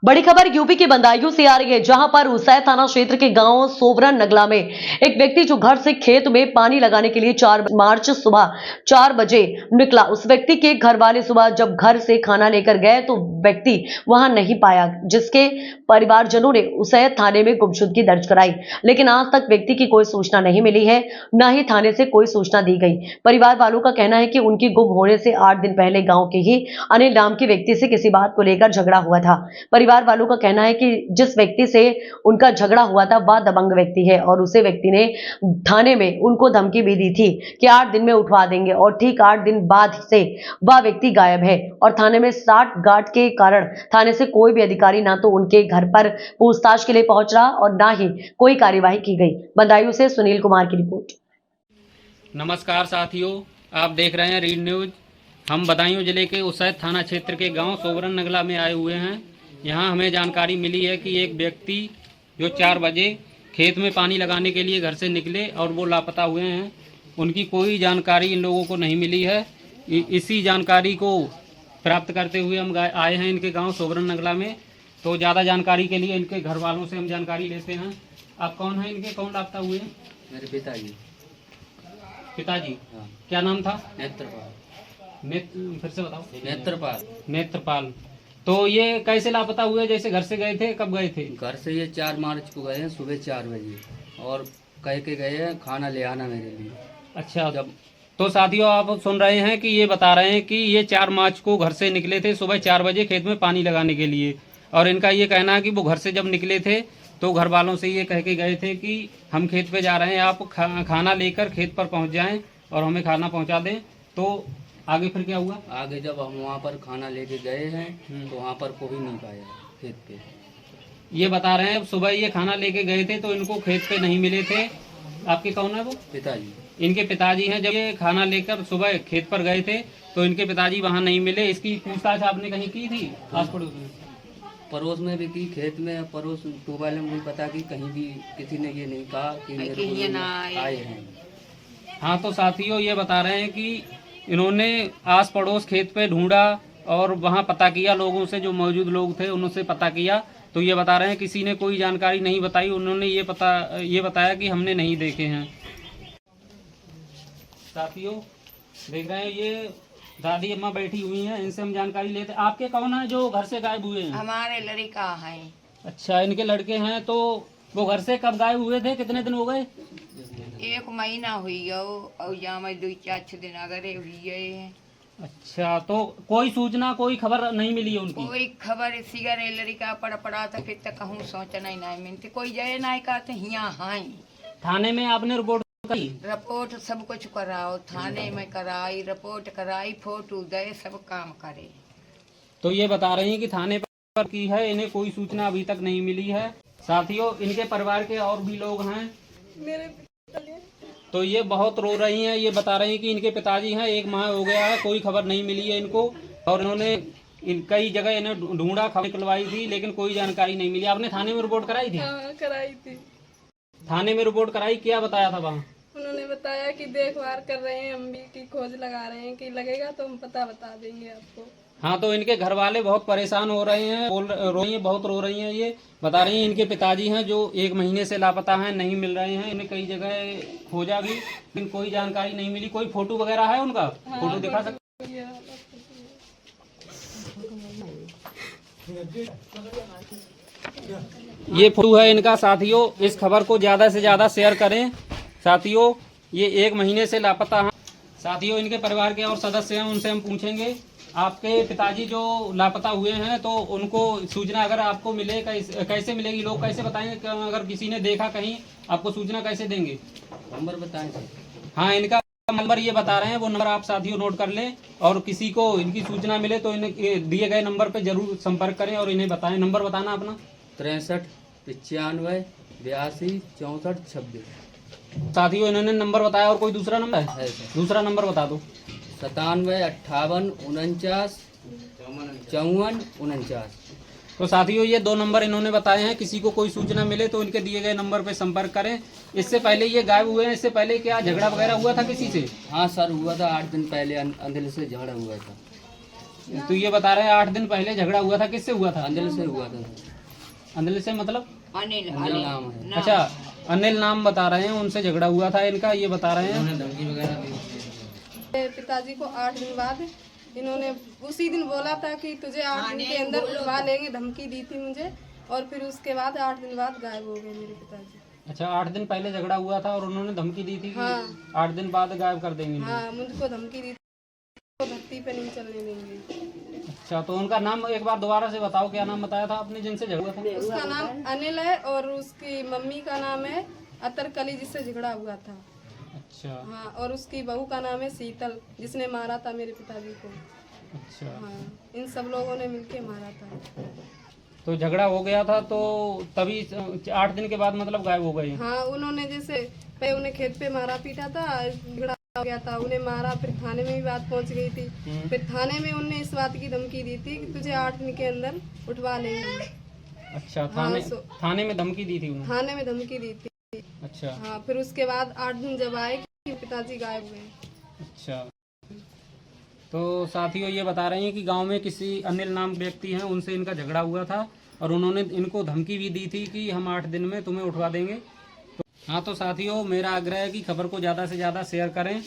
बड़ी खबर यूपी के बदायूं से आ रही है, जहां पर उसैद थाना क्षेत्र के गांव सोवरन नगला में एक व्यक्ति जो घर से खेत में पानी लगाने के लिए 4 मार्च सुबह 4 बजे निकला। उस व्यक्ति के घर वाले सुबह जब घर से खाना लेकर गए तो व्यक्ति वहां नहीं पाया, जिसके परिवारजनों ने उसैद थाने में गुमशुदगी दर्ज कराई, लेकिन आज तक व्यक्ति की कोई सूचना नहीं मिली है, न ही थाने से कोई सूचना दी गई। परिवार वालों का कहना है कि उनकी गुम होने से 8 दिन पहले गाँव के ही अनिल नाम के व्यक्ति से किसी बात को लेकर झगड़ा हुआ था। परिवार वालों का कहना है कि जिस व्यक्ति से उनका झगड़ा हुआ था वह दबंग व्यक्ति है और उसे व्यक्ति ने थाने में उनको धमकी भी दी थी कि 8 दिन में उठवा देंगे, और ठीक 8 दिन बाद से वह व्यक्ति गायब है और थाने में 60 गार्ड के कारण थाने से कोई भी अधिकारी ना तो उनके घर पर पूछताछ के लिए पहुंच रहा और ना ही कोई कार्यवाही की गई। बदायूं से सुनील कुमार की रिपोर्ट। नमस्कार साथियों, आप देख रहे हैं रीड न्यूज। हम बदायूं जिले के उसैद थाना क्षेत्र के गांव सोवरन नगला में आए हुए हैं। यहां हमें जानकारी मिली है कि एक व्यक्ति जो 4 बजे खेत में पानी लगाने के लिए घर से निकले और वो लापता हुए हैं। उनकी कोई जानकारी इन लोगों को नहीं मिली है। इसी जानकारी को प्राप्त करते हुए हम आए हैं इनके गांव सोवरन नगला में। तो ज़्यादा जानकारी के लिए इनके घर वालों से हम जानकारी लेते हैं। आप कौन हैं इनके, कौन लापता हुए हैं? मेरे पिताजी। पिताजी? हाँ। क्या नाम था? नेत्रपाल। फिर से बताओ। नेत्रपाल। नेत्रपाल। तो ये कैसे लापता हुए? जैसे घर से गए थे, कब गए थे? घर से ये 4 मार्च को गए हैं सुबह 4 बजे और कह के गए हैं खाना ले आना मेरे लिए। अच्छा, जब तो साथियों आप सुन रहे हैं कि ये बता रहे हैं कि ये 4 मार्च को घर से निकले थे सुबह 4 बजे खेत में पानी लगाने के लिए, और इनका ये कहना है कि वो घर से जब निकले थे तो घर वालों से ये कह के गए थे कि हम खेत पे जा रहे हैं, आप खाना लेकर खेत पर पहुंच जाएं और हमें खाना पहुंचा दें। तो आगे फिर क्या हुआ? आगे जब हम वहाँ पर खाना लेके गए हैं तो वहाँ पर कोई नहीं पाया खेत पे। ये बता रहे हैं सुबह ये खाना लेके गए थे तो इनको खेत पे नहीं मिले थे। आपके कौन है वो? पिताजी। इनके पिताजी हैं। जब ये खाना लेकर सुबह खेत पर गए थे तो इनके पिताजी वहाँ नहीं मिले। इसकी पूछताछ आपने कहीं की थी आस पड़ोस में? पड़ोस में भी की, खेत में, पड़ोस मोबाइल में भी पता की, कहीं भी किसी ने ये नहीं कहा कि मेरे को ये आए हैं। हाँ, तो साथियों ये बता रहे हैं कि इन्होंने आस पड़ोस खेत पे ढूंढा और वहाँ पता किया, लोगों से जो मौजूद लोग थे उनसे पता किया, तो ये बता रहे हैं किसी ने कोई जानकारी नहीं बताई। उन्होंने ये बताया कि हमने नहीं देखे हैं। साथियों देख रहे हैं ये दादी अम्मा बैठी हुई हैं, इनसे हम जानकारी लेते। आपके कौन है जो घर से गायब हुए हैं? हमारे लड़का है। अच्छा, इनके लड़के हैं। तो वो घर से कब गायब हुए थे? कितने दिन हो गए? 1 महीना हुई गो और यहाँ में 2-4 दिन अगरे हुई है। अच्छा, तो कोई सूचना, कोई खबर नहीं मिली है उनकी? कोई खबर सिगरे लड़का पड़ा था, फिर तक कहूँ सोचना ही नहीं मिलती, कोई जाए नहीं कहते यहाँ है। थाने में आपने रिपोर्ट करी? रिपोर्ट सब कुछ कराओ, थाने में कराई, रिपोर्ट कराई, फोटो दे, सब काम करे। तो ये बता रही हैं कि थाने पर की है, इन्हें कोई सूचना अभी तक नहीं मिली है। साथियों इनके परिवार के और भी लोग हैं, तो ये बहुत रो रही हैं। ये बता रही हैं कि इनके पिताजी हैं, 1 माह हो गया है, कोई खबर नहीं मिली है इनको, और इन्होंने कई जगह इन्हें ढूंढा, खबर निकलवाई थी, लेकिन कोई जानकारी नहीं मिली। आपने थाने में रिपोर्ट कराई थी? हाँ, कराई थी। थाने में रिपोर्ट कराई, क्या बताया था वहाँ? उन्होंने बताया कि देखभाल कर रहे हैं, हम भी की खोज लगा रहे हैं, कि लगेगा तो हम पता बता देंगे आपको। हाँ, तो इनके घर वाले बहुत परेशान हो रहे हैं, रो रही हैं, बहुत रो रही हैं। ये बता रही हैं इनके पिताजी हैं जो 1 महीने से लापता हैं, नहीं मिल रहे हैं। इन्हें कई जगह खोजा भी, लेकिन कोई जानकारी नहीं मिली। कोई फोटो वगैरह है उनका? हाँ, फोटो दिखा सकते? ये फोटो है इनका। साथियों इस खबर को ज्यादा से ज्यादा शेयर करें। साथियों ये 1 महीने से लापता हैं। साथियों इनके परिवार के और सदस्य हैं, उनसे हम पूछेंगे। आपके पिताजी जो लापता हुए हैं तो उनको सूचना अगर आपको मिले, कैसे मिलेगी? लोग कैसे बताएंगे कि अगर किसी ने देखा कहीं, आपको सूचना कैसे देंगे? नंबर बताएं। हाँ, इनका नंबर ये बता रहे हैं, वो नंबर आप साथियों नोट कर लें, और किसी को इनकी सूचना मिले तो इन्हें दिए गए नंबर पर जरूर संपर्क करें और इन्हें बताएं। नंबर बताना अपना। 63 95 82 64 26। साथियों इन्होंने नंबर बताया, और कोई दूसरा नंबर है? दूसरा नंबर बता दो। 97 58 49 54 49। तो साथियों ये 2 नंबर इन्होंने बताए हैं। किसी को कोई सूचना मिले तो इनके दिए गए नंबर पे संपर्क करें। इससे पहले ये गायब हुए हैं, इससे पहले क्या झगड़ा वगैरह हुआ था किसी से? हाँ सर, हुआ था 8 दिन पहले, अंधेले से झगड़ा हुआ था। तो ये बता रहे हैं 8 दिन पहले झगड़ा हुआ था, किससे हुआ था? अंजल से हुआ था। अनिल से मतलब? अनिल अंजल नाम है। अच्छा, अनिल नाम बता रहे हैं, उनसे झगड़ा हुआ था इनका, ये बता रहे हैं। उन्होंने धमकी वगैरह दी थी। पिताजी को 8 दिन बाद इन्होंने उसी दिन बोला था कि तुझे 8 दिन के अंदर उठवा लेंगे, धमकी दी थी मुझे। और फिर उसके बाद 8 दिन बाद गायब हो गए मेरे पिताजी। अच्छा, 8 दिन पहले झगड़ा हुआ था और उन्होंने धमकी दी थी कि हाँ। 8 दिन बाद गायब कर देंगे। हाँ, मुझको धमकी दी थी, वो धरती पे नहीं चलने देंगे। अच्छा, तो उनका नाम एक बार दोबारा से बताओ, क्या नाम बताया था आपने जिनसे झगड़ा था? उसका नाम अनिल है और उसकी मम्मी का नाम है अतरकली, जिससे झगड़ा हुआ था। अच्छा। हाँ, और उसकी बहू का नाम है शीतल, जिसने मारा था मेरे पिताजी को। अच्छा, हाँ, इन सब लोगों ने मिलके मारा था। तो झगड़ा हो गया था तो तभी 8 दिन के बाद मतलब गायब हो गए। हाँ, उन्होंने जैसे पहले उन्हें खेत पे मारा पीटा था, झगड़ा हो गया था, उन्हें मारा, फिर थाने में भी बात पहुंच गई थी। फिर थाने में उनने इस बात की धमकी दी थी कि तुझे 8 दिन के अंदर उठवा लेंगे। अच्छा, हाँ, थाने में धमकी दी थी उन्होंने? थाने में धमकी दी थी। अच्छा। हाँ, फिर उसके बाद 8 दिन जब आए कि पिताजी गायब हुए। अच्छा, तो साथियों ये बता रहे हैं कि गांव में किसी अनिल नाम व्यक्ति हैं, उनसे इनका झगड़ा हुआ था और उन्होंने इनको धमकी भी दी थी कि हम 8 दिन में तुम्हें उठवा देंगे। हाँ, तो साथियों मेरा आग्रह है कि खबर को ज़्यादा से ज़्यादा शेयर करें।